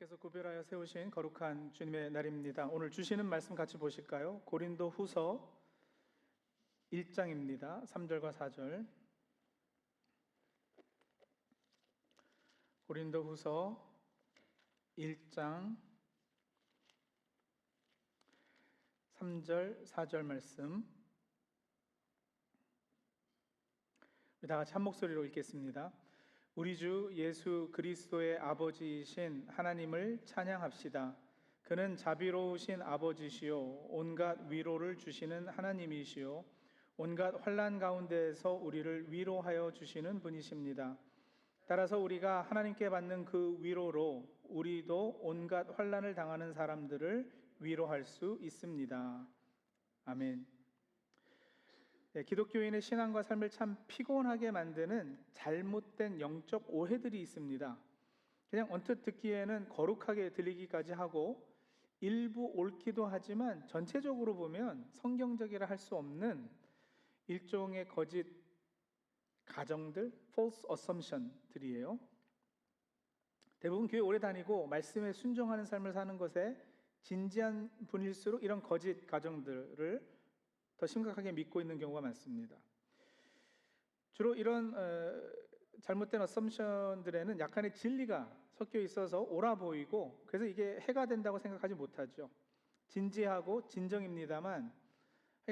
하나님께서 구별하여 세우신 거룩한 주님의 날입니다. 오늘 주시는 말씀 같이 보실까요? 고린도 후서 1장입니다. 3절과 4절. 고린도 후서 1장 3절, 4절 말씀. 우리 다 같이 한 목소리로 읽겠습니다. 우리 주 예수 그리스도의 아버지이신 하나님을 찬양합시다. 그는 자비로우신 아버지시요 온갖 위로를 주시는 하나님이시요 온갖 환난 가운데에서 우리를 위로하여 주시는 분이십니다. 따라서 우리가 하나님께 받는 그 위로로 우리도 온갖 환난을 당하는 사람들을 위로할 수 있습니다. 아멘. 기독교인의 신앙과 삶을 참 피곤하게 만드는 잘못된 영적 오해들이 있습니다. 그냥 언뜻 듣기에는 거룩하게 들리기까지 하고 일부 옳기도 하지만 전체적으로 보면 성경적이라 할 수 없는 일종의 거짓 가정들, false assumption들이에요. 대부분 교회 오래 다니고 말씀에 순종하는 삶을 사는 것에 진지한 분일수록 이런 거짓 가정들을 더 심각하게 믿고 있는 경우가 많습니다. 주로 이런 잘못된 어썸션들에는 약간의 진리가 섞여 있어서 옳아 보이고 그래서 이게 해가 된다고 생각하지 못하죠. 진지하고 진정입니다만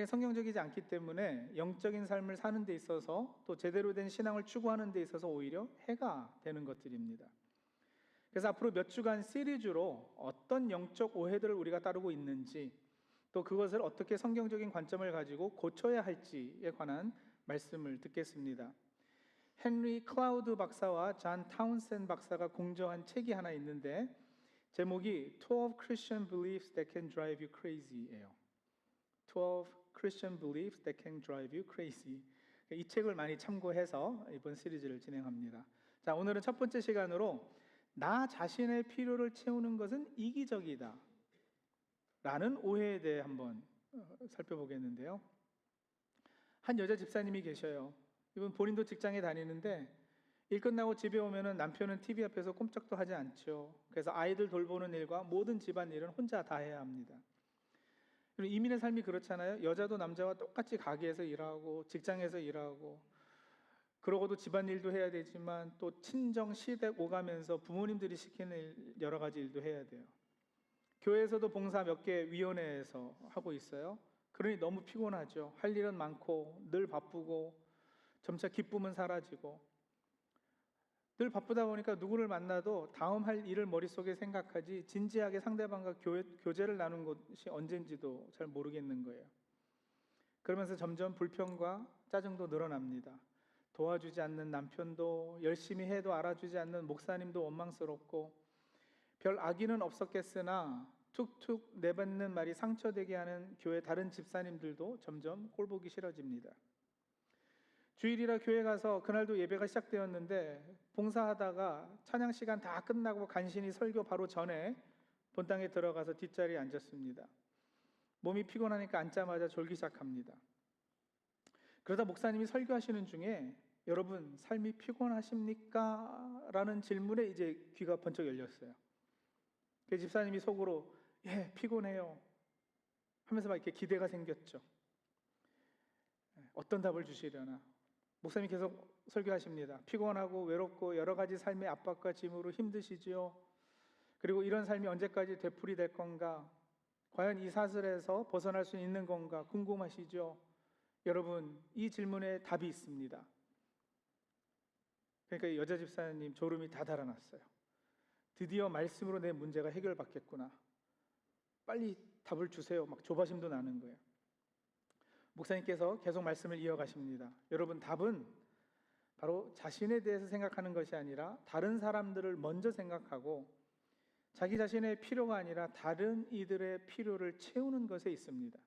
성경적이지 않기 때문에 영적인 삶을 사는 데 있어서 또 제대로 된 신앙을 추구하는 데 있어서 오히려 해가 되는 것들입니다. 그래서 앞으로 몇 주간 시리즈로 어떤 영적 오해들을 우리가 따르고 있는지 또 그것을 어떻게 성경적인 관점을 가지고 고쳐야 할지에 관한 말씀을 듣겠습니다. 헨리 클라우드 박사와 잔 타운센 박사가 공저한 책이 하나 있는데 제목이 12 Christian Beliefs That Can Drive You Crazy예요. 12 Christian Beliefs That Can Drive You Crazy. 이 책을 많이 참고해서 이번 시리즈를 진행합니다. 자, 오늘은 첫 번째 시간으로 나 자신의 필요를 채우는 것은 이기적이다 라는 오해에 대해 한번 살펴보겠는데요. 한 여자 집사님이 계셔요. 이분 본인도 직장에 다니는데 일 끝나고 집에 오면은 남편은 TV 앞에서 꼼짝도 하지 않죠. 그래서 아이들 돌보는 일과 모든 집안일은 혼자 다 해야 합니다. 이민의 삶이 그렇잖아요. 여자도 남자와 똑같이 가게에서 일하고 직장에서 일하고 그러고도 집안일도 해야 되지만 또 친정, 시댁 오가면서 부모님들이 시키는 일, 여러 가지 일도 해야 돼요. 교회에서도 봉사 몇 개 위원회에서 하고 있어요. 그러니 너무 피곤하죠. 할 일은 많고 늘 바쁘고 점차 기쁨은 사라지고 늘 바쁘다 보니까 누구를 만나도 다음 할 일을 머릿속에 생각하지 진지하게 상대방과 교제를 나눈 것이 언젠지도 잘 모르겠는 거예요. 그러면서 점점 불평과 짜증도 늘어납니다. 도와주지 않는 남편도 열심히 해도 알아주지 않는 목사님도 원망스럽고 별 악의는 없었겠으나 툭툭 내뱉는 말이 상처되게 하는 교회 다른 집사님들도 점점 꼴보기 싫어집니다. 주일이라 교회 가서 그날도 예배가 시작되었는데 봉사하다가 찬양 시간 다 끝나고 간신히 설교 바로 전에 본당에 들어가서 뒷자리에 앉았습니다. 몸이 피곤하니까 앉자마자 졸기 시작합니다. 그러다 목사님이 설교하시는 중에 여러분 삶이 피곤하십니까? 라는 질문에 이제 귀가 번쩍 열렸어요. 그 집사님이 속으로 예, 피곤해요 하면서 막 이렇게 기대가 생겼죠. 어떤 답을 주시려나. 목사님이 계속 설교하십니다. 피곤하고 외롭고 여러 가지 삶의 압박과 짐으로 힘드시지요. 그리고 이런 삶이 언제까지 되풀이될 건가? 과연 이 사슬에서 벗어날 수 있는 건가? 궁금하시죠? 여러분, 이 질문에 답이 있습니다. 그러니까 여자 집사님 졸음이 다 달아났어요. 드디어 말씀으로 내 문제가 해결받겠구나. 빨리 답을 주세요. 막 조바심도 나는 거예요. 목사님께서 계속 말씀을 이어가십니다. 여러분, 답은 바로 자신에 대해서 생각하는 것이 아니라 다른 사람들을 먼저 생각하고 자기 자신의 필요가 아니라 다른 이들의 필요를 채우는 것에 있습니다.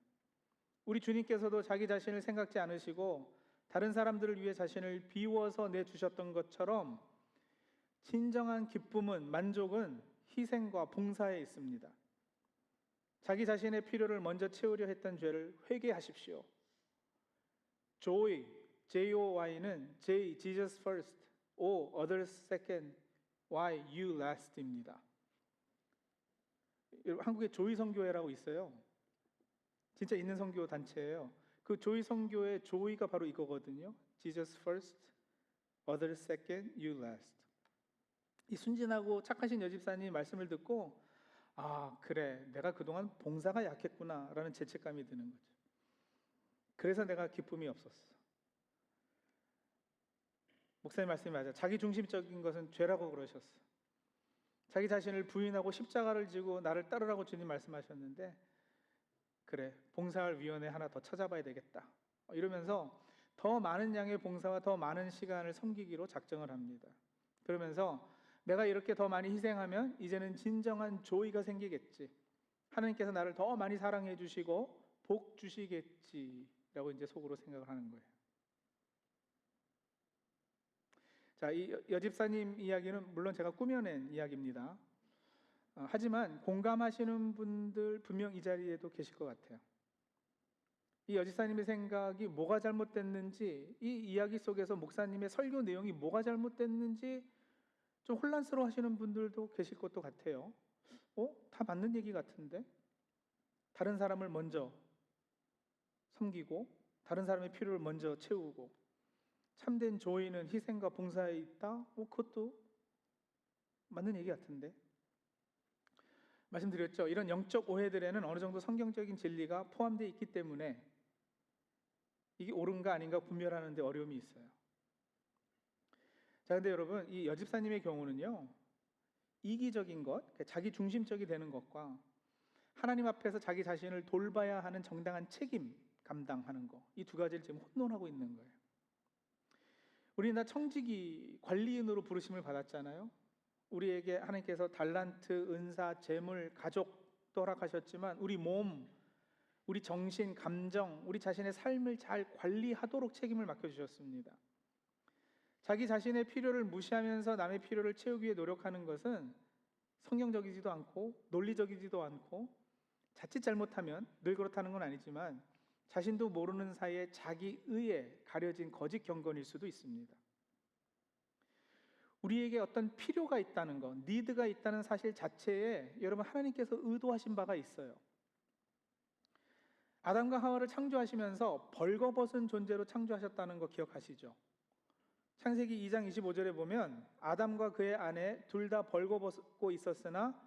우리 주님께서도 자기 자신을 생각지 않으시고 다른 사람들을 위해 자신을 비워서 내주셨던 것처럼 진정한 기쁨은, 만족은 희생과 봉사에 있습니다. 자기 자신의 필요를 먼저 채우려 했던 죄를 회개하십시오. Joy, J-O-Y는 J, Jesus first, O, others second, Y, you last입니다. 한국에 조이 선교회라고 있어요. 진짜 있는 선교 단체예요. 그 조이 선교의 조이가 바로 이거거든요. Jesus first, others second, you last. 이 순진하고 착하신 여집사님 말씀을 듣고 아 그래 내가 그동안 봉사가 약했구나 라는 죄책감이 드는 거죠. 그래서 내가 기쁨이 없었어. 목사님 말씀이 맞아요. 자기 중심적인 것은 죄라고 그러셨어. 자기 자신을 부인하고 십자가를 지고 나를 따르라고 주님 말씀하셨는데 그래 봉사할 위원회 하나 더 찾아봐야 되겠다 이러면서 더 많은 양의 봉사와 더 많은 시간을 섬기기로 작정을 합니다. 그러면서 내가 이렇게 더 많이 희생하면 이제는 진정한 조의가 생기겠지, 하나님께서 나를 더 많이 사랑해 주시고 복 주시겠지라고 이제 속으로 생각을 하는 거예요. 자, 이 여집사님 이야기는 물론 제가 꾸며낸 이야기입니다. 하지만 공감하시는 분들 분명 이 자리에도 계실 것 같아요. 이 여집사님의 생각이 뭐가 잘못됐는지, 이 이야기 속에서 목사님의 설교 내용이 뭐가 잘못됐는지 좀 혼란스러워 하시는 분들도 계실 것도 같아요. 다 맞는 얘기 같은데? 다른 사람을 먼저 섬기고 다른 사람의 필요를 먼저 채우고 참된 조의는 희생과 봉사에 있다? 그것도 맞는 얘기 같은데? 말씀드렸죠. 이런 영적 오해들에는 어느 정도 성경적인 진리가 포함되어 있기 때문에 이게 옳은가 아닌가 분별하는 데 어려움이 있어요. 자, 근데 여러분 이 여집사님의 경우는요, 이기적인 것, 자기 중심적이 되는 것과 하나님 앞에서 자기 자신을 돌봐야 하는 정당한 책임 감당하는 것, 이 두 가지를 지금 혼돈하고 있는 거예요. 우리는 다 청지기 관리인으로 부르심을 받았잖아요. 우리에게 하나님께서 달란트, 은사, 재물, 가족도 허락하셨지만 우리 몸, 우리 정신, 감정, 우리 자신의 삶을 잘 관리하도록 책임을 맡겨주셨습니다. 자기 자신의 필요를 무시하면서 남의 필요를 채우기 위해 노력하는 것은 성경적이지도 않고 논리적이지도 않고 자칫 잘못하면 늘 그렇다는 건 아니지만 자신도 모르는 사이에 자기 의에 가려진 거짓 경건일 수도 있습니다. 우리에게 어떤 필요가 있다는 것, 니드가 있다는 사실 자체에 여러분 하나님께서 의도하신 바가 있어요. 아담과 하와를 창조하시면서 벌거벗은 존재로 창조하셨다는 거 기억하시죠? 창세기 2장 25절에 보면 아담과 그의 아내 둘 다 벌거벗고 있었으나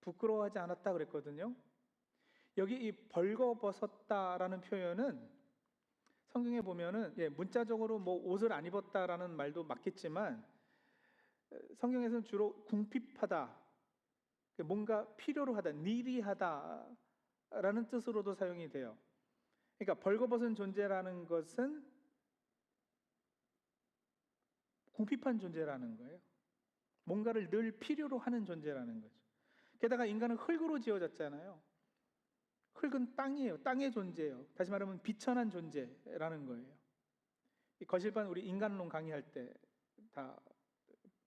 부끄러워하지 않았다 그랬거든요. 여기 이 벌거벗었다라는 표현은 성경에 보면은 문자적으로 뭐 옷을 안 입었다라는 말도 맞겠지만 성경에서는 주로 궁핍하다, 뭔가 필요로 하다, 니리하다라는 뜻으로도 사용이 돼요. 그러니까 벌거벗은 존재라는 것은 궁핍한 존재라는 거예요. 뭔가를 늘 필요로 하는 존재라는 거죠. 게다가 인간은 흙으로 지어졌잖아요. 흙은 땅이에요. 땅의 존재예요. 다시 말하면 비천한 존재라는 거예요. 이 거실반 우리 인간론 강의할 때 다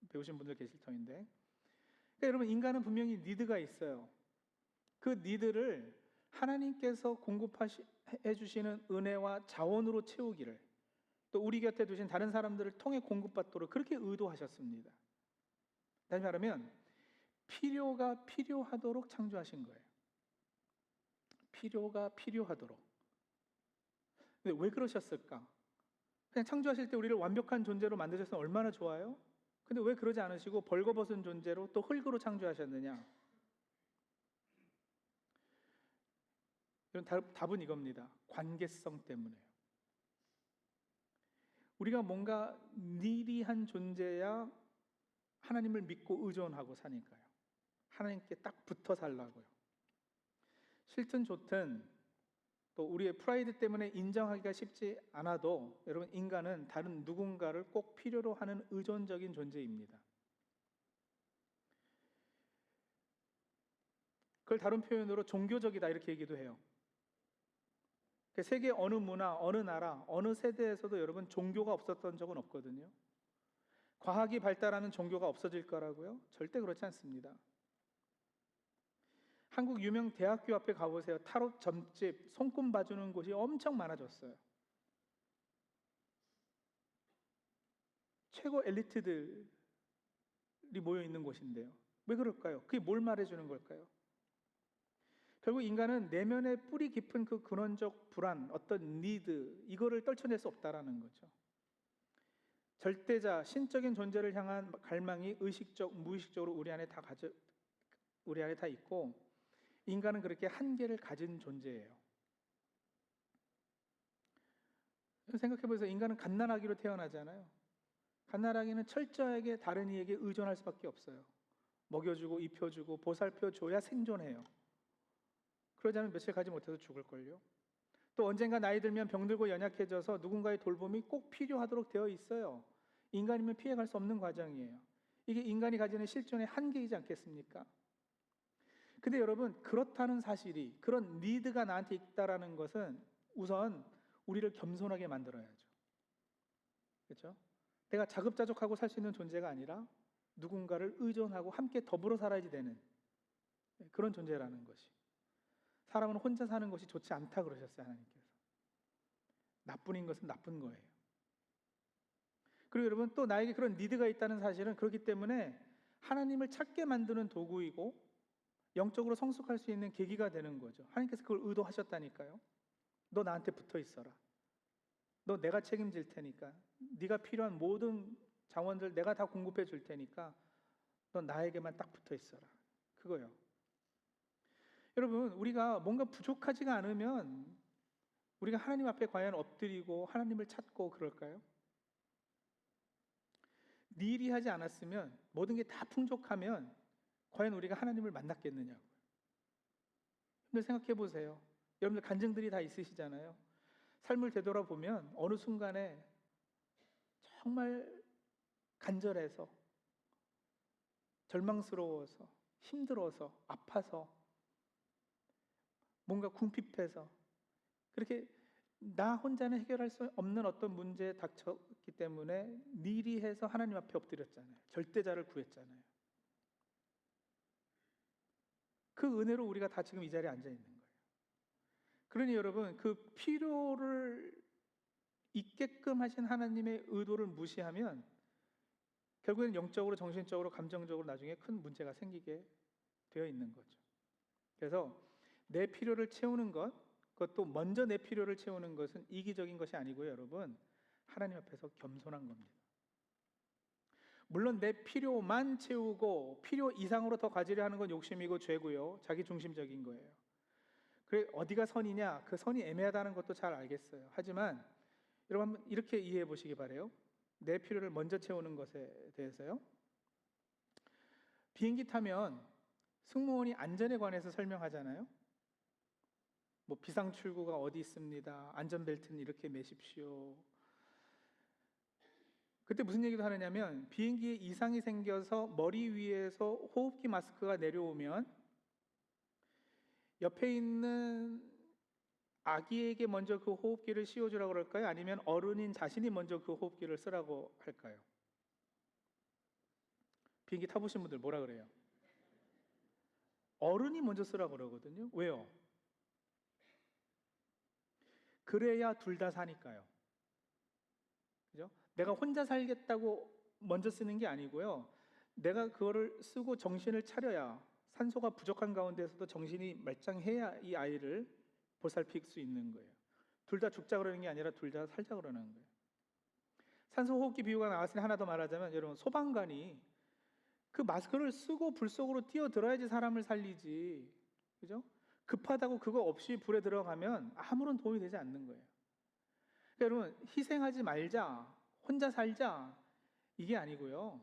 배우신 분들 계실 터인데, 그러니까 여러분 인간은 분명히 니드가 있어요. 그 니드를 하나님께서 공급해 주시는 은혜와 자원으로 채우기를, 또 우리 곁에 두신 다른 사람들을 통해 공급받도록 그렇게 의도하셨습니다. 다시 말하면 필요가 필요하도록 창조하신 거예요. 필요가 필요하도록. 근데 왜 그러셨을까? 그냥 창조하실 때 우리를 완벽한 존재로 만드셨으면 얼마나 좋아요? 근데 왜 그러지 않으시고 벌거벗은 존재로 또 흙으로 창조하셨느냐? 이런 답은 이겁니다. 관계성 때문에요. 우리가 뭔가 니리한 존재야 하나님을 믿고 의존하고 사니까요. 하나님께 딱 붙어 살라고요. 싫든 좋든 또 우리의 프라이드 때문에 인정하기가 쉽지 않아도 여러분 인간은 다른 누군가를 꼭 필요로 하는 의존적인 존재입니다. 그걸 다른 표현으로 종교적이다 이렇게 얘기도 해요. 세계 어느 문화, 어느 나라, 어느 세대에서도 여러분 종교가 없었던 적은 없거든요. 과학이 발달하면 종교가 없어질 거라고요? 절대 그렇지 않습니다. 한국 유명 대학교 앞에 가보세요. 타로 점집, 손금 봐주는 곳이 엄청 많아졌어요. 최고 엘리트들이 모여 있는 곳인데요. 왜 그럴까요? 그게 뭘 말해주는 걸까요? 결국 인간은 내면의 뿌리 깊은 그 근원적 불안, 어떤 니드, 이거를 떨쳐낼 수 없다라는 거죠. 절대자, 신적인 존재를 향한 갈망이 의식적, 무의식적으로 우리 안에 다 있고, 인간은 그렇게 한계를 가진 존재예요. 생각해보세요. 인간은 갓난아기로 태어나잖아요. 갓난아기는 철저하게 다른 이에게 의존할 수밖에 없어요. 먹여주고 입혀주고 보살펴줘야 생존해요. 그러지 않으면 며칠 가지 못해서 죽을걸요. 또 언젠가 나이 들면 병들고 연약해져서 누군가의 돌봄이 꼭 필요하도록 되어 있어요. 인간이면 피해갈 수 없는 과정이에요. 이게 인간이 가지는 실존의 한계이지 않겠습니까? 근데 여러분, 그렇다는 사실이, 그런 니드가 나한테 있다라는 것은 우선 우리를 겸손하게 만들어야죠. 그렇죠? 내가 자급자족하고 살 수 있는 존재가 아니라 누군가를 의존하고 함께 더불어 살아야지 되는 그런 존재라는 것이. 사람은 혼자 사는 것이 좋지 않다 그러셨어요, 하나님께서. 나뿐인 것은 나쁜 거예요. 그리고 여러분, 또 나에게 그런 니드가 있다는 사실은 그렇기 때문에 하나님을 찾게 만드는 도구이고 영적으로 성숙할 수 있는 계기가 되는 거죠. 하나님께서 그걸 의도하셨다니까요. 너 나한테 붙어 있어라. 너 내가 책임질 테니까. 네가 필요한 모든 자원들 내가 다 공급해 줄 테니까 너 나에게만 딱 붙어 있어라. 그거요. 여러분, 우리가 뭔가 부족하지가 않으면 우리가 하나님 앞에 과연 엎드리고 하나님을 찾고 그럴까요? 니리하지 않았으면, 모든 게 다 풍족하면 과연 우리가 하나님을 만났겠느냐고요. 여러분들 생각해 보세요. 여러분들 간증들이 다 있으시잖아요. 삶을 되돌아보면 어느 순간에 정말 간절해서, 절망스러워서, 힘들어서, 아파서, 뭔가 궁핍해서, 그렇게 나 혼자는 해결할 수 없는 어떤 문제에 닥쳤기 때문에 니리해서 하나님 앞에 엎드렸잖아요. 절대자를 구했잖아요. 그 은혜로 우리가 다 지금 이 자리에 앉아 있는 거예요. 그러니 여러분, 그 필요를 있게끔 하신 하나님의 의도를 무시하면 결국에는 영적으로, 정신적으로, 감정적으로 나중에 큰 문제가 생기게 되어 있는 거죠. 그래서 내 필요를 채우는 것, 그것도 먼저 내 필요를 채우는 것은 이기적인 것이 아니고요, 여러분, 하나님 앞에서 겸손한 겁니다. 물론 내 필요만 채우고 필요 이상으로 더 가지려 하는 건 욕심이고 죄고요, 자기 중심적인 거예요. 그래, 어디가 선이냐? 그 선이 애매하다는 것도 잘 알겠어요. 하지만 여러분, 한번 이렇게 이해해 보시기 바래요. 내 필요를 먼저 채우는 것에 대해서요. 비행기 타면 승무원이 안전에 관해서 설명하잖아요. 뭐 비상 출구가 어디 있습니다. 안전벨트는 이렇게 매십시오. 그때 무슨 얘기도 하느냐면, 비행기에 이상이 생겨서 머리 위에서 호흡기 마스크가 내려오면 옆에 있는 아기에게 먼저 그 호흡기를 씌워주라고 그럴까요? 아니면 어른인 자신이 먼저 그 호흡기를 쓰라고 할까요? 비행기 타보신 분들 뭐라 그래요? 어른이 먼저 쓰라고 그러거든요. 왜요? 그래야 둘 다 사니까요. 그죠? 내가 혼자 살겠다고 먼저 쓰는 게 아니고요. 내가 그거를 쓰고 정신을 차려야, 산소가 부족한 가운데서도 정신이 말짱해야 이 아이를 보살필 수 있는 거예요. 둘 다 죽자 그러는 게 아니라 둘 다 살자 그러는 거예요. 산소 호흡기 비유가 나왔으니 하나 더 말하자면, 여러분, 소방관이 그 마스크를 쓰고 불 속으로 뛰어들어야지 사람을 살리지, 그죠? 급하다고 그거 없이 불에 들어가면 아무런 도움이 되지 않는 거예요. 그러니까 여러분, 희생하지 말자, 혼자 살자, 이게 아니고요,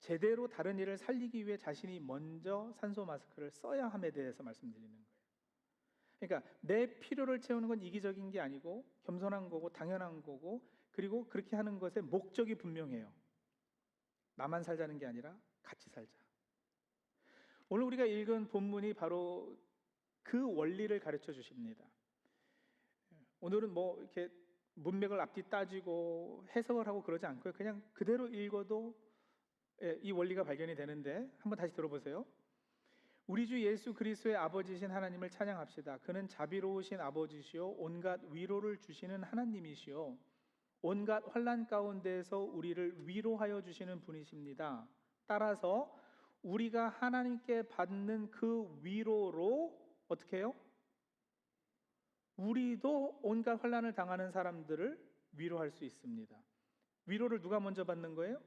제대로 다른 일을 살리기 위해 자신이 먼저 산소 마스크를 써야 함에 대해서 말씀드리는 거예요. 그러니까 내 필요를 채우는 건 이기적인 게 아니고 겸손한 거고 당연한 거고, 그리고 그렇게 하는 것의 목적이 분명해요. 나만 살자는 게 아니라 같이 살자. 오늘 우리가 읽은 본문이 바로 그 원리를 가르쳐 주십니다. 오늘은 뭐 이렇게 문맥을 앞뒤 따지고 해석을 하고 그러지 않고요, 그냥 그대로 읽어도 이 원리가 발견이 되는데, 한번 다시 들어보세요. 우리 주 예수 그리스도의 아버지신 하나님을 찬양합시다. 그는 자비로우신 아버지시요 온갖 위로를 주시는 하나님이시요 온갖 환난 가운데에서 우리를 위로하여 주시는 분이십니다. 따라서 우리가 하나님께 받는 그 위로로 어떻게 해요? 우리도 온갖 환난을 당하는 사람들을 위로할 수 있습니다. 위로를 누가 먼저 받는 거예요?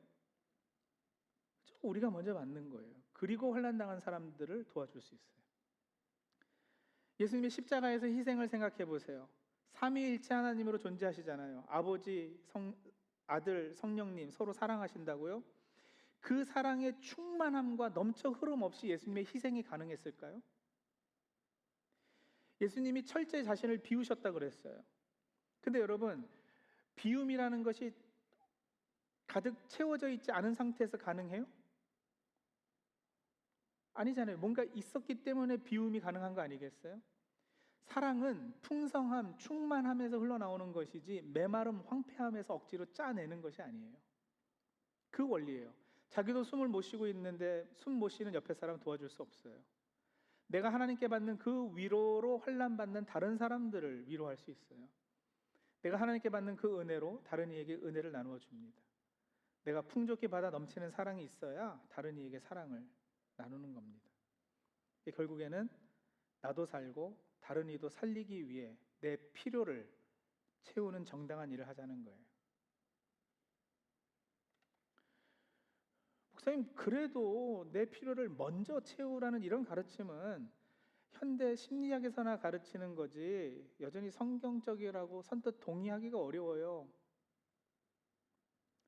우리가 먼저 받는 거예요. 그리고 환난 당한 사람들을 도와줄 수 있어요. 예수님의 십자가에서 희생을 생각해 보세요. 삼위일체 하나님으로 존재하시잖아요. 아버지, 아들, 성령님 서로 사랑하신다고요? 그 사랑의 충만함과 넘쳐 흐름 없이 예수님의 희생이 가능했을까요? 예수님이 철저히 자신을 비우셨다 그랬어요. 근데 여러분, 비움이라는 것이 가득 채워져 있지 않은 상태에서 가능해요? 아니잖아요. 뭔가 있었기 때문에 비움이 가능한 거 아니겠어요? 사랑은 풍성함, 충만함에서 흘러나오는 것이지 메마름, 황폐함에서 억지로 짜내는 것이 아니에요. 그 원리예요. 자기도 숨을 못 쉬고 있는데 숨 못 쉬는 옆에 사람 도와줄 수 없어요. 내가 하나님께 받는 그 위로로 환난 받는 다른 사람들을 위로할 수 있어요. 내가 하나님께 받는 그 은혜로 다른 이에게 은혜를 나누어 줍니다. 내가 풍족히 받아 넘치는 사랑이 있어야 다른 이에게 사랑을 나누는 겁니다. 결국에는 나도 살고 다른 이도 살리기 위해 내 필요를 채우는 정당한 일을 하자는 거예요. 목사님, 그래도 내 필요를 먼저 채우라는 이런 가르침은 현대 심리학에서나 가르치는 거지 여전히 성경적이라고 선뜻 동의하기가 어려워요.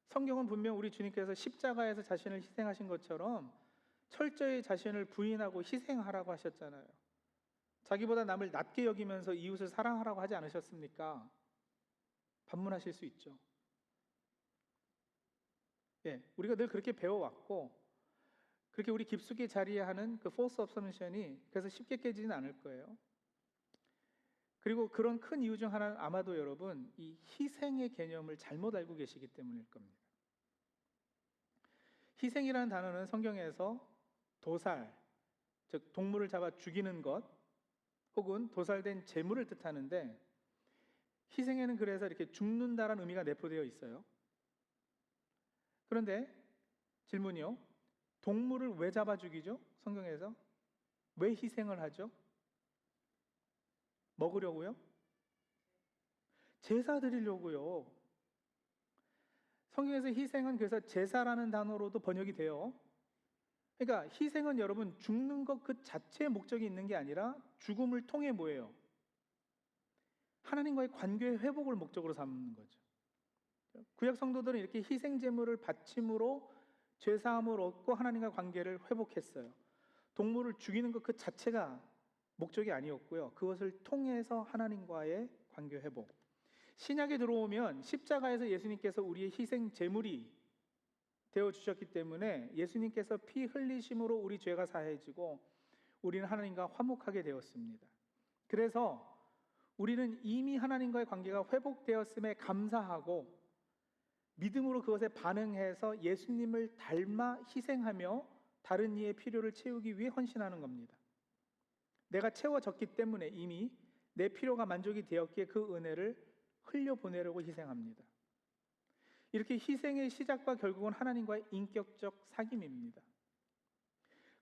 성경은 분명 우리 주님께서 십자가에서 자신을 희생하신 것처럼 철저히 자신을 부인하고 희생하라고 하셨잖아요. 자기보다 남을 낮게 여기면서 이웃을 사랑하라고 하지 않으셨습니까? 반문하실 수 있죠. 우리가 늘 그렇게 배워왔고 그렇게 우리 깊숙이 자리하는 그 false assumption이 그래서 쉽게 깨지진 않을 거예요. 그리고 그런 큰 이유 중 하나는 아마도 여러분 이 희생의 개념을 잘못 알고 계시기 때문일 겁니다. 희생이라는 단어는 성경에서 도살, 즉 동물을 잡아 죽이는 것 혹은 도살된 재물을 뜻하는데 희생에는 그래서 이렇게 죽는다라는 의미가 내포되어 있어요. 그런데 질문이요. 동물을 왜 잡아 죽이죠? 성경에서 왜 희생을 하죠? 먹으려고요? 제사 드리려고요. 성경에서 희생은 그래서 제사라는 단어로도 번역이 돼요. 그러니까 희생은 여러분 죽는 것 그 자체의 목적이 있는 게 아니라 죽음을 통해 뭐예요? 하나님과의 관계의 회복을 목적으로 삼는 거죠. 구약 성도들은 이렇게 희생 제물을 바침으로 죄사함을 얻고 하나님과 관계를 회복했어요. 동물을 죽이는 것 그 자체가 목적이 아니었고요. 그것을 통해서 하나님과의 관계 회복. 신약에 들어오면 십자가에서 예수님께서 우리의 희생 제물이 되어 주셨기 때문에 예수님께서 피 흘리심으로 우리 죄가 사해지고 우리는 하나님과 화목하게 되었습니다. 그래서 우리는 이미 하나님과의 관계가 회복되었음에 감사하고 믿음으로 그것에 반응해서 예수님을 닮아 희생하며 다른 이의 필요를 채우기 위해 헌신하는 겁니다. 내가 채워졌기 때문에 이미 내 필요가 만족이 되었기에 그 은혜를 흘려보내려고 희생합니다. 이렇게 희생의 시작과 결국은 하나님과의 인격적 사귐입니다.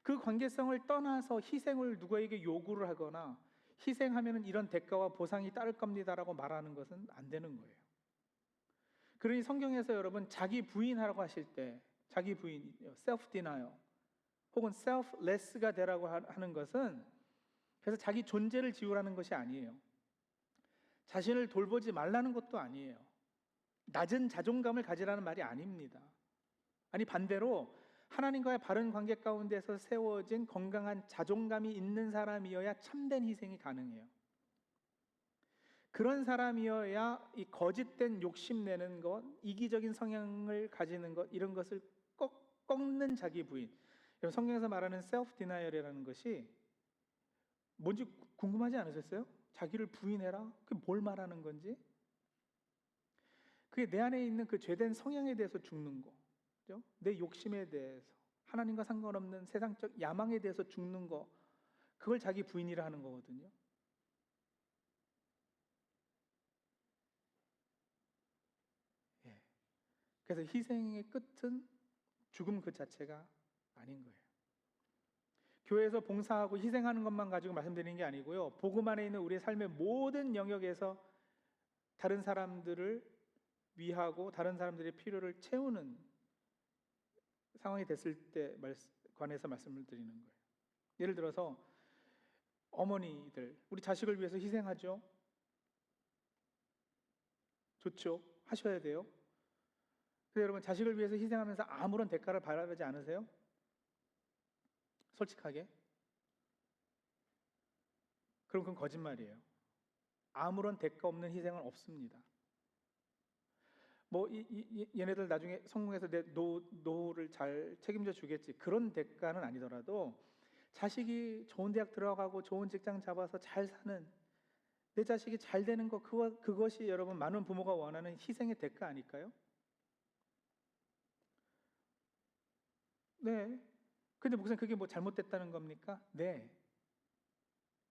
그 관계성을 떠나서 희생을 누구에게 요구를 하거나 희생하면 이런 대가와 보상이 따를 겁니다라고 말하는 것은 안 되는 거예요. 그러니 성경에서 여러분 자기 부인하라고 하실 때 자기 부인, self denial 혹은 selfless가 되라고 하는 것은 그래서 자기 존재를 지우라는 것이 아니에요. 자신을 돌보지 말라는 것도 아니에요. 낮은 자존감을 가지라는 말이 아닙니다. 아니 반대로 하나님과의 바른 관계 가운데서 세워진 건강한 자존감이 있는 사람이어야 참된 희생이 가능해요. 그런 사람이어야 이 거짓된 욕심내는 것, 이기적인 성향을 가지는 것 이런 것을 꺾는 자기 부인. 성경에서 말하는 self denial이라는 것이 뭔지 궁금하지 않으셨어요? 자기를 부인해라? 그게 뭘 말하는 건지? 그게 내 안에 있는 그 죄된 성향에 대해서 죽는 거, 그죠? 내 욕심에 대해서, 하나님과 상관없는 세상적 야망에 대해서 죽는 거, 그걸 자기 부인이라 하는 거거든요. 예. 그래서 희생의 끝은 죽음 그 자체가 아닌 거예요. 교회에서 봉사하고 희생하는 것만 가지고 말씀드리는 게 아니고요. 복음 안에 있는 우리의 삶의 모든 영역에서 다른 사람들을 위하고 다른 사람들의 필요를 채우는 상황이 됐을 때 관해서 말씀을 드리는 거예요. 예를 들어서 어머니들, 우리 자식을 위해서 희생하죠. 좋죠. 하셔야 돼요. 근데 여러분, 자식을 위해서 희생하면서 아무런 대가를 바라지 않으세요? 솔직하게. 그럼 그건 거짓말이에요. 아무런 대가 없는 희생은 없습니다. 뭐 얘네들 나중에 성공해서 내 노후를 잘 책임져 주겠지, 그런 대가는 아니더라도 자식이 좋은 대학 들어가고 좋은 직장 잡아서 잘 사는, 내 자식이 잘 되는 것, 그것이 여러분 많은 부모가 원하는 희생의 대가 아닐까요? 네. 근데 목사님, 그게 뭐 잘못됐다는 겁니까? 네.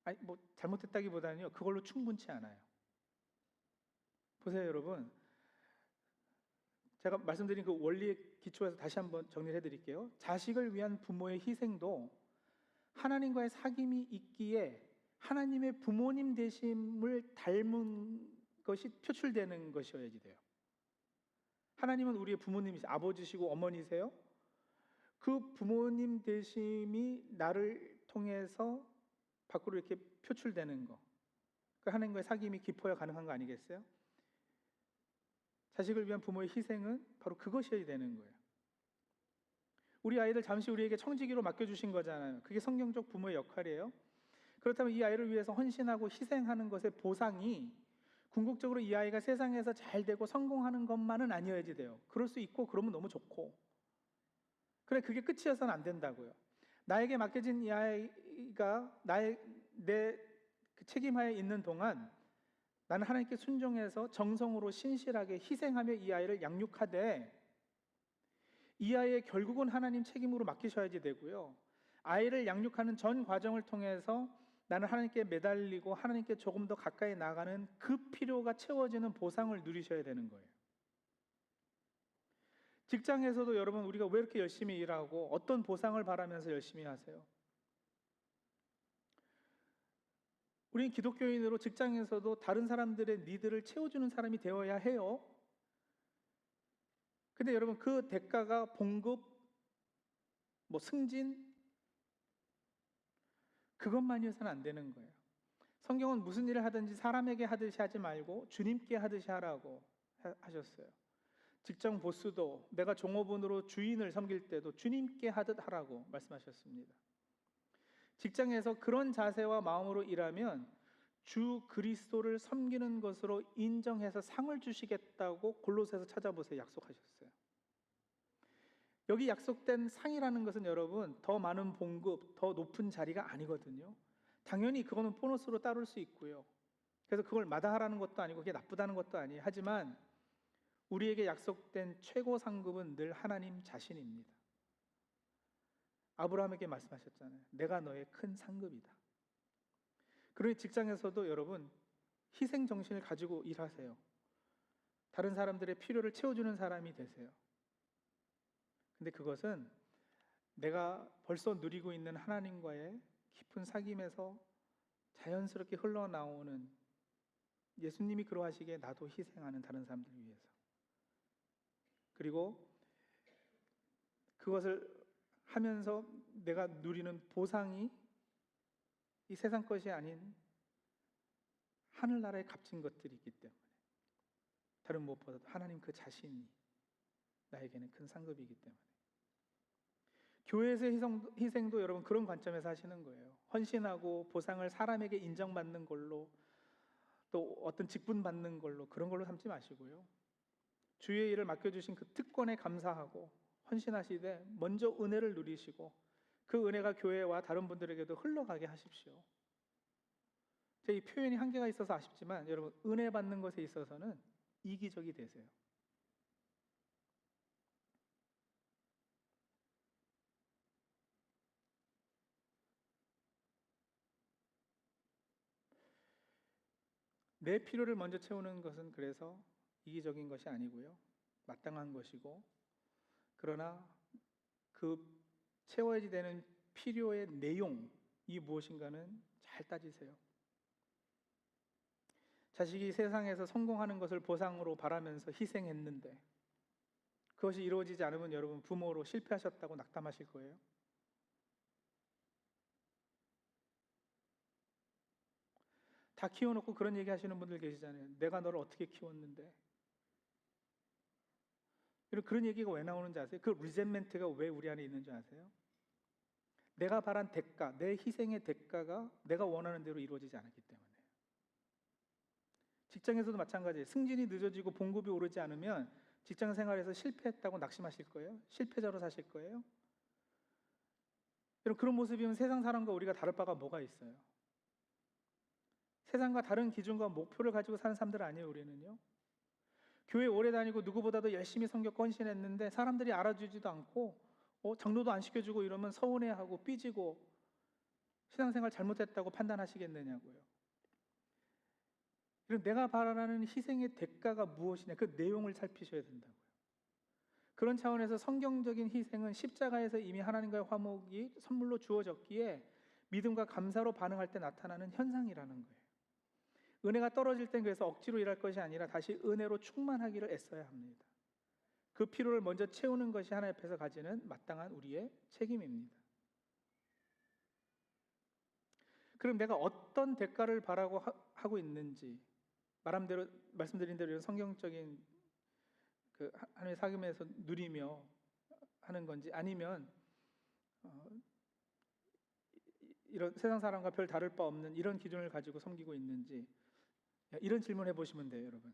아니, 뭐 잘못됐다기보다는요, 그걸로 충분치 않아요. 보세요, 여러분. 제가 말씀드린 그 원리의 기초에서 다시 한번 정리를 해드릴게요. 자식을 위한 부모의 희생도 하나님과의 사귐이 있기에 하나님의 부모님 되심을 닮은 것이 표출되는 것이어야지 돼요. 하나님은 우리의 부모님이세요. 아버지시고 어머니세요. 그 부모님 되심이 나를 통해서 밖으로 이렇게 표출되는 거, 그 하나님과의 사귐이 깊어야 가능한 거 아니겠어요? 자식을 위한 부모의 희생은 바로 그것이어야 되는 거예요. 우리 아이들 잠시 우리에게 청지기로 맡겨주신 거잖아요. 그게 성경적 부모의 역할이에요. 그렇다면 이 아이를 위해서 헌신하고 희생하는 것의 보상이 궁극적으로 이 아이가 세상에서 잘 되고 성공하는 것만은 아니어야지 돼요. 그럴 수 있고 그러면 너무 좋고, 그래, 그게 끝이어서는 안 된다고요. 나에게 맡겨진 이 아이가 내 책임하에 있는 동안 나는 하나님께 순종해서 정성으로 신실하게 희생하며 이 아이를 양육하되, 이 아이의 결국은 하나님 책임으로 맡기셔야지 되고요. 아이를 양육하는 전 과정을 통해서 나는 하나님께 매달리고 하나님께 조금 더 가까이 나가는 그 필요가 채워지는 보상을 누리셔야 되는 거예요. 직장에서도 여러분, 우리가 왜 이렇게 열심히 일하고 어떤 보상을 바라면서 열심히 하세요? 우리는 기독교인으로 직장에서도 다른 사람들의 니드를 채워주는 사람이 되어야 해요. 근데 여러분, 그 대가가 봉급, 뭐 승진, 그것만이어서는 안 되는 거예요. 성경은 무슨 일을 하든지 사람에게 하듯이 하지 말고 주님께 하듯이 하라고 하셨어요. 직장 보스도 내가 종업원으로 주인을 섬길 때도 주님께 하듯 하라고 말씀하셨습니다. 직장에서 그런 자세와 마음으로 일하면 주 그리스도를 섬기는 것으로 인정해서 상을 주시겠다고 골로새서 찾아보세요. 약속하셨어요. 여기 약속된 상이라는 것은 여러분, 더 많은 봉급, 더 높은 자리가 아니거든요. 당연히 그거는 보너스로 따를 수 있고요. 그래서 그걸 마다하라는 것도 아니고 그게 나쁘다는 것도 아니에요. 하지만 우리에게 약속된 최고 상급은 늘 하나님 자신입니다. 아브라함에게 말씀하셨잖아요. 내가 너의 큰 상급이다. 그러니 직장에서도 여러분, 희생 정신을 가지고 일하세요. 다른 사람들의 필요를 채워주는 사람이 되세요. 근데 그것은 내가 벌써 누리고 있는 하나님과의 깊은 사귐에서 자연스럽게 흘러나오는, 예수님이 그러하시기에 나도 희생하는 다른 사람들 위해서, 그리고 그것을 하면서 내가 누리는 보상이 이 세상 것이 아닌 하늘나라의 값진 것들이 있기 때문에, 다른 무엇보다도 하나님 그 자신이 나에게는 큰 상급이기 때문에, 교회에서의 희생도 여러분 그런 관점에서 하시는 거예요. 헌신하고 보상을 사람에게 인정받는 걸로, 또 어떤 직분 받는 걸로, 그런 걸로 삼지 마시고요. 주의 일을 맡겨주신 그 특권에 감사하고 헌신하시되 먼저 은혜를 누리시고 그 은혜가 교회와 다른 분들에게도 흘러가게 하십시오. 제 이 표현이 한계가 있어서 아쉽지만 여러분, 은혜 받는 것에 있어서는 이기적이 되세요. 내 필요를 먼저 채우는 것은 그래서 이기적인 것이 아니고요, 마땅한 것이고, 그러나 그 채워야지 되는 필요의 내용이 무엇인가는 잘 따지세요. 자식이 세상에서 성공하는 것을 보상으로 바라면서 희생했는데 그것이 이루어지지 않으면 여러분 부모로 실패하셨다고 낙담하실 거예요. 다 키워놓고 그런 얘기 하시는 분들 계시잖아요. 내가 너를 어떻게 키웠는데. 그런 얘기가 왜 나오는지 아세요? 그 리젠멘트가 왜 우리 안에 있는지 아세요? 내가 바란 대가, 내 희생의 대가가 내가 원하는 대로 이루어지지 않았기 때문에. 직장에서도 마찬가지예요. 승진이 늦어지고 봉급이 오르지 않으면 직장 생활에서 실패했다고 낙심하실 거예요? 실패자로 사실 거예요? 여러분, 그런 모습이면 세상 사람과 우리가 다를 바가 뭐가 있어요? 세상과 다른 기준과 목표를 가지고 사는 사람들 아니에요, 우리는요? 교회 오래 다니고 누구보다도 열심히 성경 헌신했는데 사람들이 알아주지도 않고 장로도 안 시켜주고 이러면 서운해하고 삐지고 신앙생활 잘못했다고 판단하시겠느냐고요. 그럼 내가 바라는 희생의 대가가 무엇이냐, 그 내용을 살피셔야 된다고요. 그런 차원에서 성경적인 희생은 십자가에서 이미 하나님과의 화목이 선물로 주어졌기에 믿음과 감사로 반응할 때 나타나는 현상이라는 거예요. 은혜가 떨어질 땐 그래서 억지로 일할 것이 아니라 다시 은혜로 충만하기를 애써야 합니다. 그 필요를 먼저 채우는 것이 하나님 앞에서 가지는 마땅한 우리의 책임입니다. 그럼 내가 어떤 대가를 바라고 하고 있는지, 말씀드린 대로 이런 성경적인 그 하나님의 사귐에서 누리며 하는 건지, 아니면 이런 세상 사람과 별 다를 바 없는 이런 기준을 가지고 섬기고 있는지, 이런 질문해 보시면 돼요, 여러분.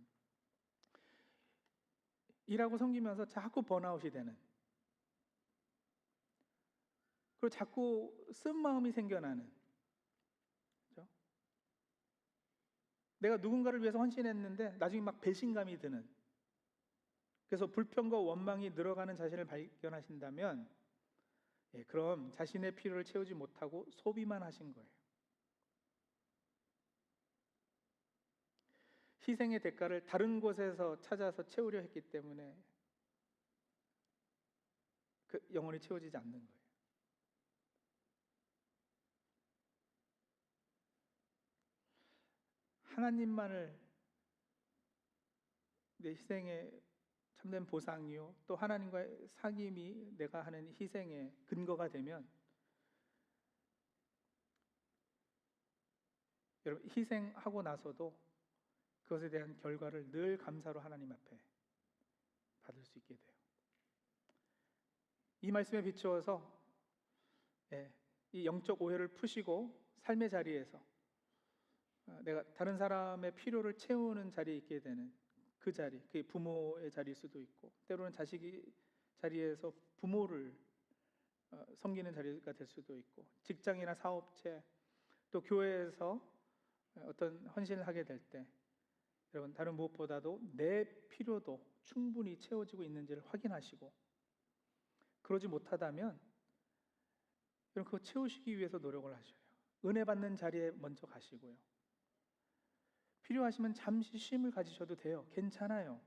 일하고 섬기면서 자꾸 번아웃이 되는, 그리고 자꾸 쓴 마음이 생겨나는, 그렇죠? 내가 누군가를 위해서 헌신했는데 나중에 막 배신감이 드는, 그래서 불평과 원망이 늘어가는 자신을 발견하신다면, 그럼 자신의 필요를 채우지 못하고 소비만 하신 거예요. 희생의 대가를 다른 곳에서 찾아서 채우려 했기 때문에 그 영혼이 채워지지 않는 거예요. 하나님만을 내 희생의 참된 보상이요, 또 하나님과의 사귐이 내가 하는 희생의 근거가 되면, 여러분, 희생하고 나서도 그것에 대한 결과를 늘 감사로 하나님 앞에 받을 수 있게 돼요. 이 말씀에 비추어서 이 영적 오해를 푸시고 삶의 자리에서 내가 다른 사람의 필요를 채우는 자리에 있게 되는 그 자리, 그게 부모의 자리일 수도 있고, 때로는 자식이 자리에서 부모를 섬기는 자리가 될 수도 있고, 직장이나 사업체, 또 교회에서 어떤 헌신을 하게 될 때, 여러분, 다른 무엇보다도 내 필요도 충분히 채워지고 있는지를 확인하시고, 그러지 못하다면 여러분, 그거 채우시기 위해서 노력을 하셔요. 은혜 받는 자리에 먼저 가시고요. 필요하시면 잠시 쉼을 가지셔도 돼요. 괜찮아요.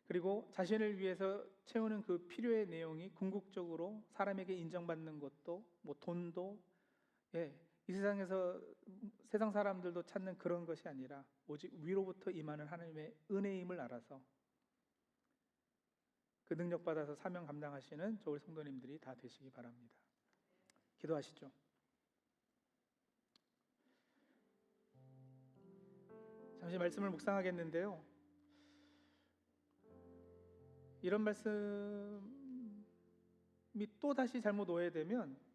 그리고 자신을 위해서 채우는 그 필요의 내용이 궁극적으로 사람에게 인정받는 것도, 뭐 돈도, 이 세상에서 세상 사람들도 찾는 그런 것이 아니라 오직 위로부터 임하는 하나님의 은혜임을 알아서 그 능력 받아서 사명 감당하시는 저 우리 성도님들이 다 되시기 바랍니다. 기도하시죠. 잠시 말씀을 묵상하겠는데요, 이런 말씀이 또 다시 잘못 오해되면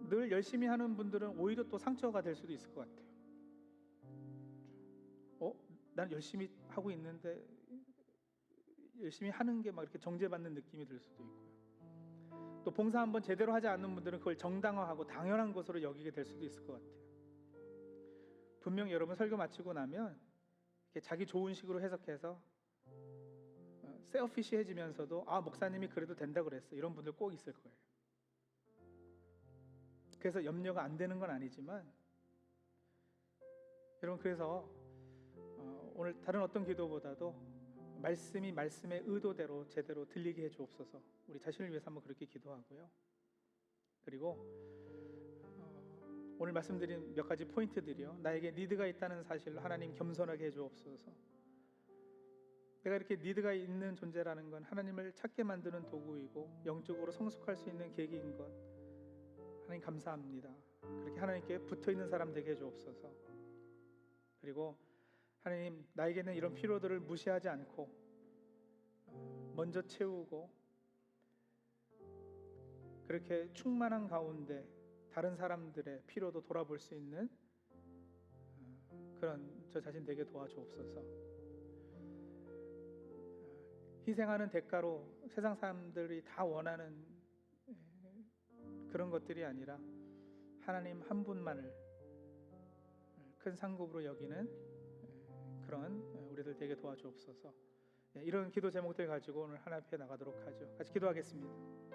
늘 열심히 하는 분들은 오히려 또 상처가 될 수도 있을 것 같아요. 난 열심히 하고 있는데 열심히 하는 게 막 이렇게 정죄받는 느낌이 들 수도 있고요. 또 봉사 한번 제대로 하지 않는 분들은 그걸 정당화하고 당연한 것으로 여기게 될 수도 있을 것 같아요. 분명 여러분 설교 마치고 나면 이렇게 자기 좋은 식으로 해석해서 셀피시해지면서도 목사님이 그래도 된다 그랬어, 이런 분들 꼭 있을 거예요. 그래서 염려가 안 되는 건 아니지만, 여러분, 그래서 오늘 다른 어떤 기도보다도 말씀이 말씀의 의도대로 제대로 들리게 해주옵소서. 우리 자신을 위해서 한번 그렇게 기도하고요. 그리고 오늘 말씀드린 몇 가지 포인트들이요, 나에게 니드가 있다는 사실을 하나님 겸손하게 해주옵소서. 내가 이렇게 니드가 있는 존재라는 건 하나님을 찾게 만드는 도구이고 영적으로 성숙할 수 있는 계기인 것, 하나님 감사합니다. 그렇게 하나님께 붙어있는 사람 되게 해주옵소서. 그리고 하나님, 나에게는 이런 필요들을 무시하지 않고 먼저 채우고 그렇게 충만한 가운데 다른 사람들의 필요도 돌아볼 수 있는 그런 저 자신 되게 도와주옵소서. 희생하는 대가로 세상 사람들이 다 원하는 그런 것들이 아니라 하나님 한 분만을 큰 상급으로 여기는 그런 우리들 되게 도와주옵소서. 이런 기도 제목들 가지고 오늘 하나님 앞에 나가도록 하죠. 같이 기도하겠습니다.